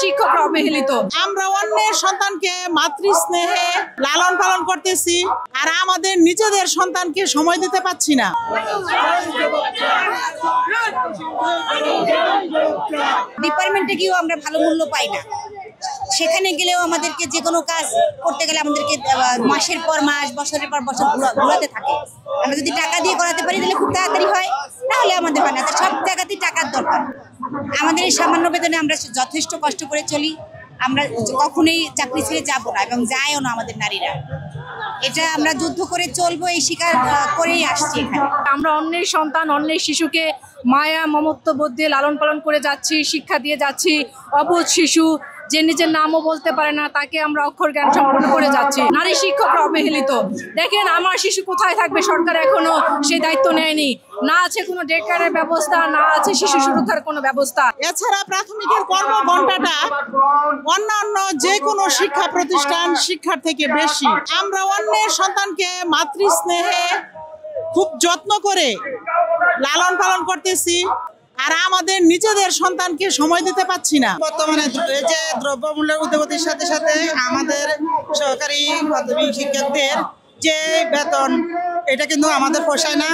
শিক্ষকরা অবহেলিত। আমরা অন্যের সন্তানকে মাতৃস্নেহে লালন পালন করতেছি, আর আমাদের নিজেদের সন্তানকে সময় দিতে পারছি না। ডিপার্টমেন্টে গিয়েও আমরা ভালো মূল্য পাই না। সেখানে গেলেও আমাদেরকে যে কোনো কাজ করতে গেলে আমাদেরকে মাসের পর মাস, বছরের পর বছর ঘুরাতে থাকে। আমরা যদি টাকা দিয়ে করাতে পারি তাহলে খুব তাড়াতাড়ি হয়, নাহলে আমাদের হয় না। সব জায়গাতেই টাকার দরকার। আমাদের এই সামান্য বেতনে আমরা যথেষ্ট কষ্ট করে চলি। আমরা কখনোই চাকরি ছেড়ে যাবো না এবং যায়ও না আমাদের নারীরা। এটা আমরা যুদ্ধ করে চলবো, এই স্বীকার করেই আসছি এখানে। আমরা অন্যের সন্তান, অন্যের শিশুকে মায়া মমত্ব বোধ দিয়ে লালন পালন করে যাচ্ছি, শিক্ষা দিয়ে যাচ্ছি। অবুঝ শিশু যে নিজের নামও বলতে পারে না, তাকে আমরা অক্ষর জ্ঞান সম্পন্ন করে যাচ্ছি। নারী শিক্ষকরা অবহেলিত। দেখেন আমার শিশু কোথায় থাকবে, সরকার এখনো সেই দায়িত্ব নেয়নি। না আছে কোনো ডে কেয়ারের ব্যবস্থা, না আছে শিশু সুরক্ষার কোনো ব্যবস্থা। এছাড়া প্রাথমিকের কর্মঘণ্টাটা অন্যান্য যে কোনো শিক্ষা প্রতিষ্ঠান শিক্ষার থেকে বেশি। আমরা অন্যের সন্তানকে মাতৃস্নেহে খুব যত্ন করে লালন পালন করতেছি, আর আমাদের নিজেদের সন্তানকে সময় দিতে পারছি না। বর্তমানে যে দ্রব্যমূল্যের ঊর্ধ্বগতির সাথে সাথে আমাদের সরকারি প্রাথমিক শিক্ষকদের যে বেতন, এটা কিন্তু আমাদের পোষায় না।